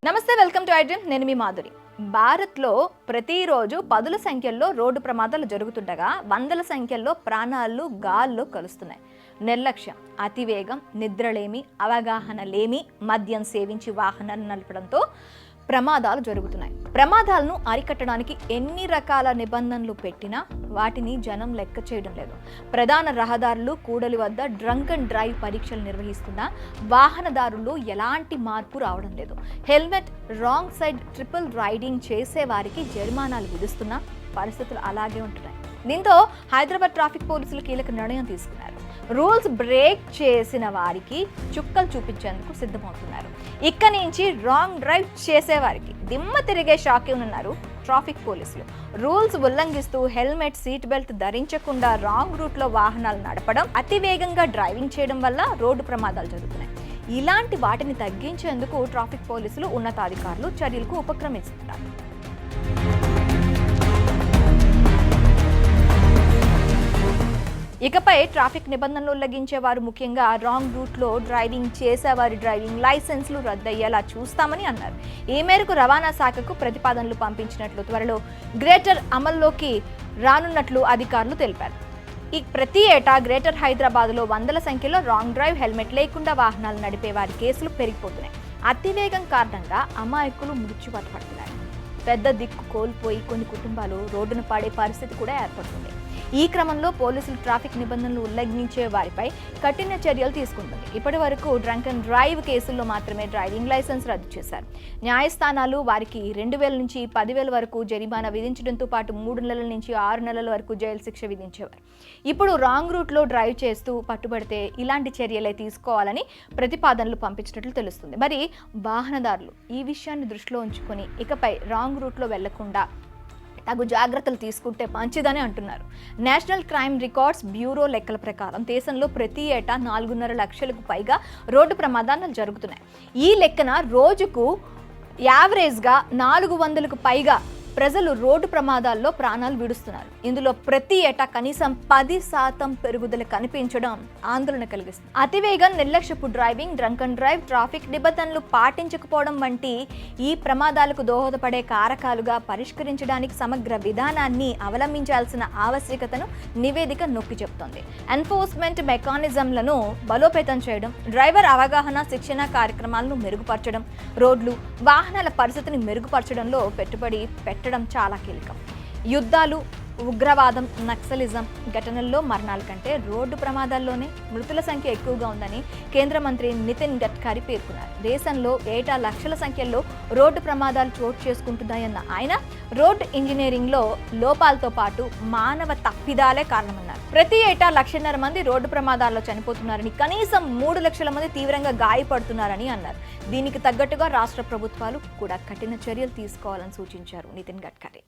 నమస్తే, welcome to iDream. నేను మీ మాధురి. భారత్లో ప్రతిరోజు పదుల సంఖ్యలో రోడ్డు ప్రమాదాలు జరుగుతుండగా వందల సంఖ్యలో ప్రాణాలు గాల్లో కలుస్తున్నాయి. నిర్లక్ష్యం, అతివేగం, నిద్రలేమి, అవగాహన లేమి, మద్యం సేవించి వాహనాలు నడపడంతో ప్రమాదాలు జరుగుతున్నాయి. ప్రమాదాలను అరికట్టడానికి ఎన్ని రకాల నిబంధనలు పెట్టినా వాటిని జనం లెక్క చేయడం లేదు. ప్రధాన రహదారులు, కూడలి వద్ద డ్రంక్ అండ్ డ్రైవ్ పరీక్షలు నిర్వహిస్తున్నా వాహనదారులు ఎలాంటి మార్పు రావడం లేదు. Helmet, wrong side triple riding చేసే వారికి జరిమానాలు విధిస్తున్నా పరిస్థితులు అలాగే ఉంటున్నాయి. దీంతో హైదరాబాద్ ట్రాఫిక్ పోలీసులు కీలక నిర్ణయం తీసుకున్నారు. రూల్స్ బ్రేక్ చేసిన వారికి చుక్కలు చూపించేందుకు సిద్ధమవుతున్నారు. ఇక్కడి నుంచి రాంగ్ డ్రైవ్ చేసేవారికి దిమ్మ తిరిగే షాక్ ఇవ్వనున్నారు ట్రాఫిక్ పోలీసులు. రూల్స్ ఉల్లంఘిస్తూ హెల్మెట్, సీట్ బెల్ట్ ధరించకుండా రాంగ్ రూట్లో వాహనాలు నడపడం, అతివేగంగా డ్రైవింగ్ చేయడం వల్ల రోడ్డు ప్రమాదాలు జరుగుతున్నాయి. ఇలాంటి వాటిని తగ్గించేందుకు ట్రాఫిక్ పోలీసులు ఉన్నతాధికారులు చర్యలకు ఉపక్రమిస్తున్నారు. ఇకపై ట్రాఫిక్ నిబంధనలు ఉల్లంఘించే వారు, ముఖ్యంగా రాంగ్ రూట్లో డ్రైవింగ్ చేసేవారి డ్రైవింగ్ లైసెన్స్లు రద్దయ్యేలా చూస్తామని అన్నారు. ఈ మేరకు రవాణా శాఖకు ప్రతిపాదనలు పంపించినట్లు, త్వరలో గ్రేటర్ అమల్లోకి రానున్నట్లు అధికారులు తెలిపారు. ఈ ప్రతి ఏటా గ్రేటర్ హైదరాబాద్లో వందల సంఖ్యలో రాంగ్ డ్రైవ్, హెల్మెట్ లేకుండా వాహనాలు నడిపే వారి కేసులు పెరిగిపోతున్నాయి. అతివేగం కారణంగా అమాయకులు మృత్యువాత పడుతున్నారు. పెద్ద దిక్కు కోల్పోయి కొన్ని కుటుంబాలు రోడ్డున పడే పరిస్థితి కూడా ఏర్పడుతుంది. ఈ క్రమంలో పోలీసులు ట్రాఫిక్ నిబంధనలు ఉల్లంఘించే వారిపై కఠిన చర్యలు తీసుకుంటుంది. ఇప్పటి వరకు డ్రంక్ అండ్ డ్రైవ్ కేసుల్లో మాత్రమే డ్రైవింగ్ లైసెన్స్ రద్దు చేశారు. న్యాయస్థానాలు వారికి 2,000 నుంచి 10,000 వరకు జరిమానా విధించడంతో పాటు 3 నెలల నుంచి 6 నెలల వరకు జైలు శిక్ష విధించేవారు. ఇప్పుడు రాంగ్ రూట్లో డ్రైవ్ చేస్తూ పట్టుబడితే ఇలాంటి చర్యలే తీసుకోవాలని ప్రతిపాదనలు పంపించినట్లు తెలుస్తుంది. మరి వాహనదారులు ఈ విషయాన్ని దృష్టిలో ఉంచుకొని ఇకపై రాంగ్ రూట్లో వెళ్లకుండా తగు జాగ్రత్తలు తీసుకుంటే మంచిదని అంటున్నారు. నేషనల్ క్రైమ్ రికార్డ్స్ బ్యూరో లెక్కల ప్రకారం దేశంలో ప్రతి ఏటా 4.5 లక్షలకు పైగా రోడ్డు ప్రమాదాలు జరుగుతున్నాయి. ఈ లెక్కన రోజుకు యావరేజ్గా 400కు పైగా ప్రజలు రోడ్డు ప్రమాదాల్లో ప్రాణాలు విడుస్తున్నారు. ఇందులో ప్రతి ఏటా కనీసం 10% పెరుగుదల కనిపించడం ఆందోళన కలిగిస్తుంది. అతివేగం, నిర్లక్ష్యపు driving, drunk and drive, traffic నిబంధనలు పాటించకపోవడం వంటి ఈ ప్రమాదాలకు దోహదపడే కారకాలుగా పరిష్కరించడానికి సమగ్ర విధానాన్ని అవలంబించాల్సిన ఆవశ్యకతను నివేదిక నొక్కి చెబుతోంది. ఎన్ఫోర్స్మెంట్ మెకానిజంలను బలోపేతం చేయడం, డ్రైవర్ అవగాహన, శిక్షణ కార్యక్రమాలను మెరుగుపరచడం, రోడ్లు, వాహనాల పరిస్థితిని మెరుగుపరచడంలో పెట్టుబడి పెట్టడం చాలా కీలకం. యుద్ధాలు, ఉగ్రవాదం, నక్సలిజం ఘటనల్లో మరణాల కంటే రోడ్డు ప్రమాదాల్లోనే మృతుల సంఖ్య ఎక్కువగా ఉందని కేంద్ర మంత్రి నితిన్ గడ్కరీ పేర్కొన్నారు. దేశంలో ఏటా లక్షల సంఖ్యలో రోడ్డు ప్రమాదాలు చోటు చేసుకుంటున్నాయన్న ఆయన రోడ్డు ఇంజనీరింగ్లో లోపాలతో పాటు మానవ తప్పిదాలే కారణమన్నారు. ప్రతి ఏటా 1,50,000 మంది రోడ్డు ప్రమాదాల్లో చనిపోతున్నారని, కనీసం 3 లక్షల మంది తీవ్రంగా గాయపడుతున్నారని అన్నారు. దీనికి తగ్గట్టుగా రాష్ట్ర ప్రభుత్వాలు కూడా కఠిన చర్యలు తీసుకోవాలని సూచించారు నితిన్ గడ్కరీ.